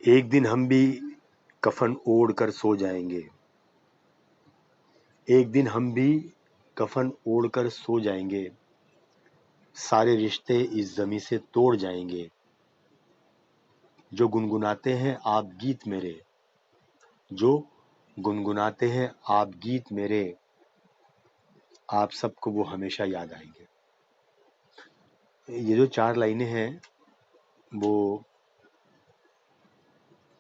एक दिन हम भी कफन ओढ़ कर सो जाएंगे। एक दिन हम भी कफन ओढ़ कर सो जाएंगे। सारे रिश्ते इस जमी से तोड़ जाएंगे। जो गुनगुनाते हैं आप गीत मेरे, जो गुनगुनाते हैं आप गीत मेरे, आप सबको वो हमेशा याद आएंगे। ये जो 4 लाइनें हैं वो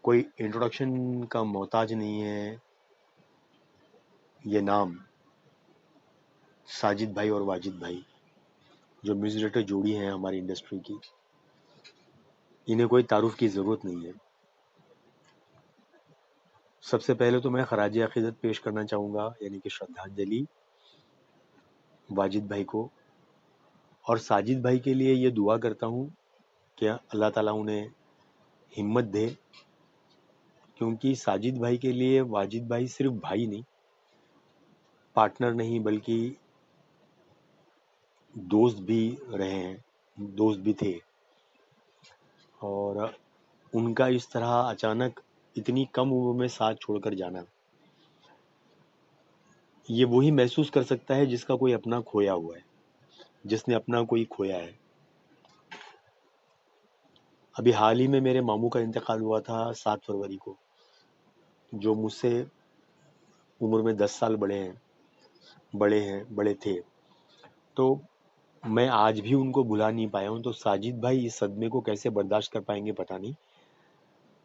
कोई इंट्रोडक्शन का मोहताज नहीं है। ये नाम साजिद भाई और वाजिद भाई, जो म्यूजिक डायरेक्टर जोड़ी हैं हमारी इंडस्ट्री की, इन्हें कोई तारुफ की ज़रूरत नहीं है। सबसे पहले तो मैं खराज अकीदत पेश करना चाहूँगा, यानी कि श्रद्धांजलि वाजिद भाई को, और साजिद भाई के लिए ये दुआ करता हूँ कि अल्लाह ताला उन्हें हिम्मत दे, क्योंकि साजिद भाई के लिए वाजिद भाई सिर्फ भाई नहीं, पार्टनर नहीं, बल्कि दोस्त भी रहे हैं, दोस्त भी थे। और उनका इस तरह अचानक इतनी कम उम्र में साथ छोड़कर जाना, ये वही महसूस कर सकता है जिसका कोई अपना खोया हुआ है, जिसने अपना कोई खोया है। अभी हाल ही में मेरे मामू का इंतकाल हुआ था 7 फरवरी को, जो मुझसे उम्र में 10 साल बड़े थे। तो मैं आज भी उनको भुला नहीं पाया हूँ। तो साजिद भाई इस सदमे को कैसे बर्दाश्त कर पाएंगे पता नहीं।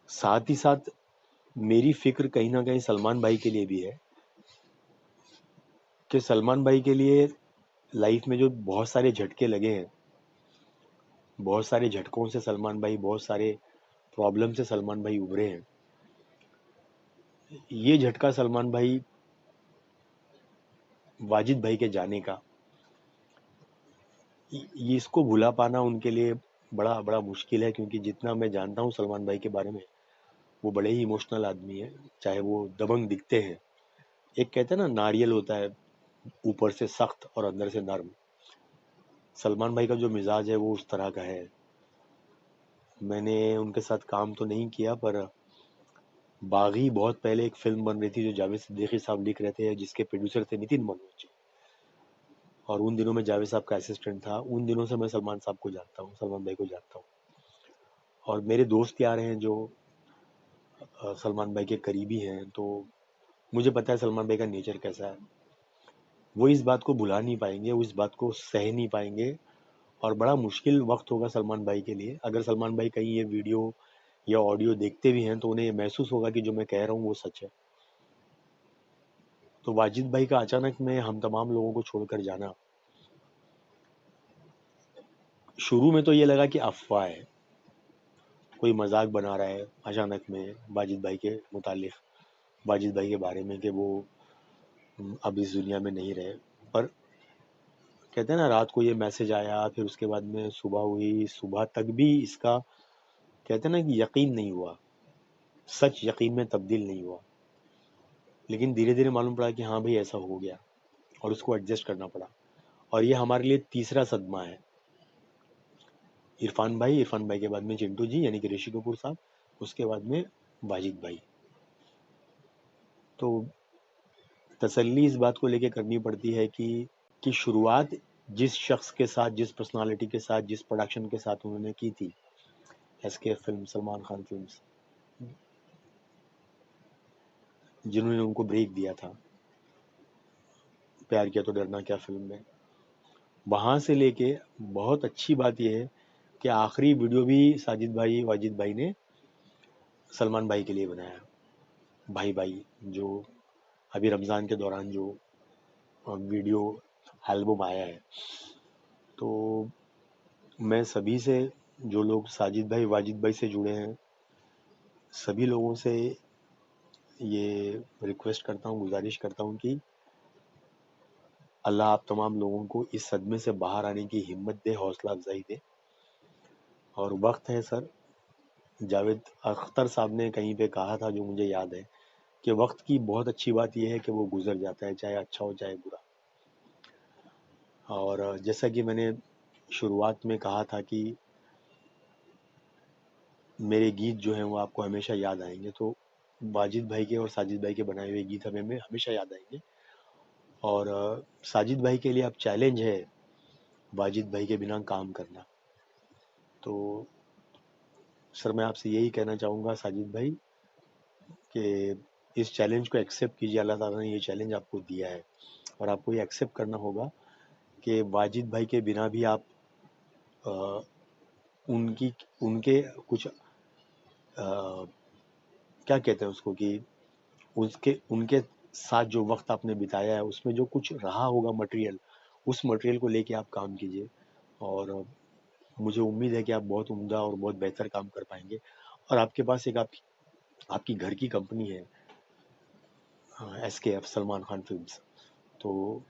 साथ ही साथ मेरी फिक्र कहीं ना कहीं सलमान भाई के लिए भी है, कि सलमान भाई के लिए लाइफ में जो बहुत सारे झटके लगे हैं, बहुत सारे झटकों से सलमान भाई, बहुत सारे प्रॉब्लम से सलमान भाई उभरे हैं। ये झटका सलमान भाई वाजिद भाई के जाने का, ये इसको भुला पाना उनके लिए बड़ा बड़ा मुश्किल है, क्योंकि जितना मैं जानता हूँ सलमान भाई के बारे में, वो बड़े ही इमोशनल आदमी है। चाहे वो दबंग दिखते हैं, एक कहते हैं ना नारियल होता है, ऊपर से सख्त और अंदर से नर्म। सलमान भाई का जो मिजाज है वो उस तरह का है। मैंने उनके साथ काम तो नहीं किया, पर बागी बहुत पहले एक फिल्म बन रही थी जो जावेद सिद्दीकी साहब लिख रहे थे, जिसके प्रोड्यूसर थे नितिन मनोज जी। और उन दिनों में जावेद साहब का असिस्टेंट था। उन दिनों से मैं सलमान साहब को जानता हूँ, सलमान भाई को जानता हूँ। और मेरे दोस्त यार हैं जो सलमान भाई के करीबी हैं, तो मुझे पता है सलमान भाई का नेचर कैसा है। वो इस बात को भुला नहीं पाएंगे, वो इस बात को सह नहीं पाएंगे। और बड़ा मुश्किल वक्त होगा सलमान भाई के लिए। अगर सलमान भाई कहीं ये वीडियो या ऑडियो देखते भी हैं तो उन्हें ये महसूस होगा कि जो मैं कह रहा हूँ वो सच है। तो वाजिद भाई का अचानक में हम तमाम लोगों को छोड़कर जाना, शुरू में तो ये लगा कि अफवाह है, कोई मजाक बना रहा है अचानक में वाजिद भाई के मुतालिक, वाजिद भाई के बारे में, कि वो अब इस दुनिया में नहीं रहे। पर कहते हैं ना, रात को ये मैसेज आया, फिर उसके बाद में सुबह हुई, सुबह तक भी इसका कहते हैं ना कि यकीन नहीं हुआ, सच यकीन में तब्दील नहीं हुआ। लेकिन धीरे धीरे मालूम पड़ा कि हाँ भाई ऐसा हो गया, और उसको एडजस्ट करना पड़ा। और ये हमारे लिए तीसरा सदमा है। इरफान भाई के बाद में चिंटू जी यानी कि ऋषि कपूर साहब, उसके बाद में वाजिद भाई। तो तसल्ली इस बात को लेके करनी पड़ती है कि शुरुआत जिस शख्स के साथ, जिस पर्सनालिटी के साथ, जिस प्रोडक्शन के साथ उन्होंने की थी, SK film, Salman Khan films, जिन्होंने उनको ब्रेक दिया था, प्यार किया तो डरना क्या फिल्म में, वहां से लेके बहुत अच्छी बात यह है कि आखिरी वीडियो भी साजिद भाई वाजिद भाई ने सलमान भाई के लिए बनाया, भाई भाई, जो अभी रमज़ान के दौरान जो वीडियो एल्बम आया है। तो मैं सभी से, जो लोग साजिद भाई वाजिद भाई से जुड़े हैं, सभी लोगों से ये रिक्वेस्ट करता हूँ, गुजारिश करता हूँ कि अल्लाह आप तमाम लोगों को इस सदमे से बाहर आने की हिम्मत दे, हौसला अफजाई दे। और वक्त है सर, जावेद अख्तर साहब ने कहीं पे कहा था, जो मुझे याद है, कि वक्त की बहुत अच्छी बात यह है कि वो गुजर जाता है, चाहे अच्छा हो चाहे बुरा। और जैसा कि मैंने शुरुआत में कहा था कि मेरे गीत जो हैं वो आपको हमेशा याद आएंगे। तो वाजिद भाई के और साजिद भाई के बनाए हुए गीत हमें हमेशा याद आएंगे। और साजिद भाई के लिए अब चैलेंज है वाजिद भाई के बिना काम करना। तो सर मैं आपसे यही कहना चाहूँगा साजिद भाई कि इस चैलेंज को एक्सेप्ट कीजिए। अल्लाह ताला ने ये चैलेंज आपको दिया है और आपको ये एक्सेप्ट करना होगा कि वाजिद भाई के बिना भी आप अ, उनकी उनके कुछ क्या कहते हैं उसको कि उसके उनके साथ जो वक्त आपने बिताया है उसमें जो कुछ रहा होगा मटेरियल, उस मटेरियल को लेके आप काम कीजिए। और मुझे उम्मीद है कि आप बहुत उम्दा और बहुत बेहतर काम कर पाएंगे। और आपके पास एक आपकी घर की कंपनी है, SKF सलमान खान फिल्म्स। तो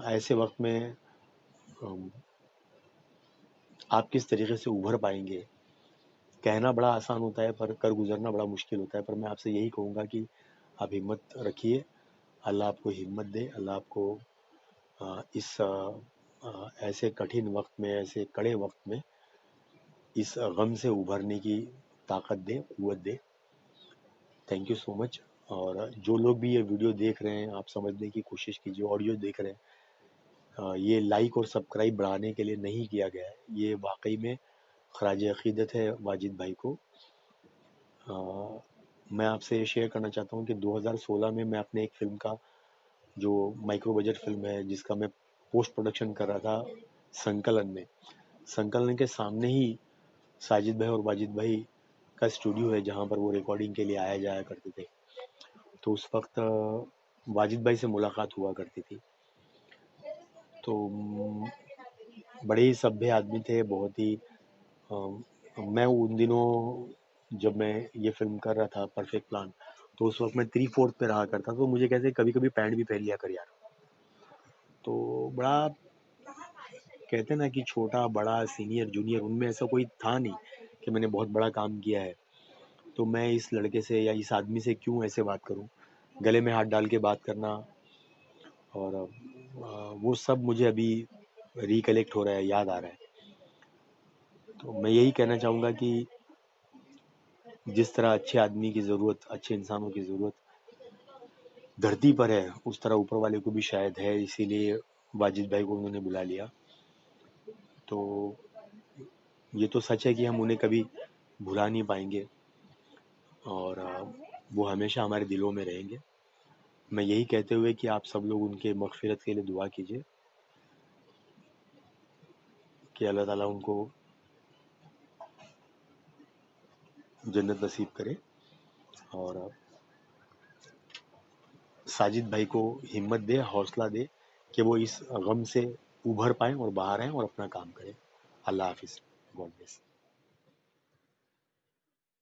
ऐसे वक्त में अम, आप किस तरीके से उभर पाएंगे, कहना बड़ा आसान होता है पर कर गुजरना बड़ा मुश्किल होता है। पर मैं आपसे यही कहूँगा कि आप हिम्मत रखिए। अल्लाह आपको हिम्मत दे। अल्लाह आपको इस ऐसे कठिन वक्त में, ऐसे कड़े वक्त में इस गम से उभरने की ताकत दे, कुव्वत दे। Thank you so much. और जो लोग भी ये वीडियो देख रहे हैं, आप समझने की कोशिश कीजिए। ऑडियो देख रहे हैं, ये लाइक और सब्सक्राइब बढ़ाने के लिए नहीं किया गया है। ये वाकई में खराज अकीदत है वाजिद भाई को। मैं आपसे शेयर करना चाहता हूँ कि 2016 में मैं अपने एक फिल्म का, जो माइक्रो बजट फिल्म है जिसका मैं पोस्ट प्रोडक्शन कर रहा था, संकलन में, संकलन के सामने ही साजिद भाई और वाजिद भाई का स्टूडियो है जहाँ पर वो रिकॉर्डिंग के लिए आया जाया करते थे। तो उस वक्त वाजिद भाई से मुलाकात हुआ करती थी। तो बड़े ही सभ्य आदमी थे, बहुत ही मैं उन दिनों जब मैं ये फिल्म कर रहा था परफेक्ट प्लान, तो उस वक्त मैं 3/4 पे रहा करता। तो मुझे कहते कभी कभी पैंट भी पहन लिया कर यार। तो बड़ा, कहते ना कि छोटा बड़ा सीनियर जूनियर, उनमें ऐसा कोई था नहीं कि मैंने बहुत बड़ा काम किया है। तो मैं इस लड़के से या इस आदमी से क्यों ऐसे बात करूं, गले में हाथ डाल के बात करना। और वो सब मुझे अभी रिकलेक्ट हो रहा है, याद आ रहा है। तो मैं यही कहना चाहूँगा कि जिस तरह अच्छे आदमी की ज़रूरत, अच्छे इंसानों की ज़रूरत धरती पर है, उस तरह ऊपर वाले को भी शायद है। इसीलिए वाजिद भाई को उन्होंने बुला लिया। तो ये तो सच है कि हम उन्हें कभी भुला नहीं पाएंगे और वो हमेशा हमारे दिलों में रहेंगे। मैं यही कहते हुए कि आप सब लोग उनके मग़फ़िरत के लिए दुआ कीजिए कि अल्लाह ताला उनको जन्नत नसीब करे। और साजिद भाई को हिम्मत दे, हौसला दे कि वो इस गम से उभर पाएँ और बाहर आएँ और अपना काम करें। अल्लाह हाफ़िज़। God bless.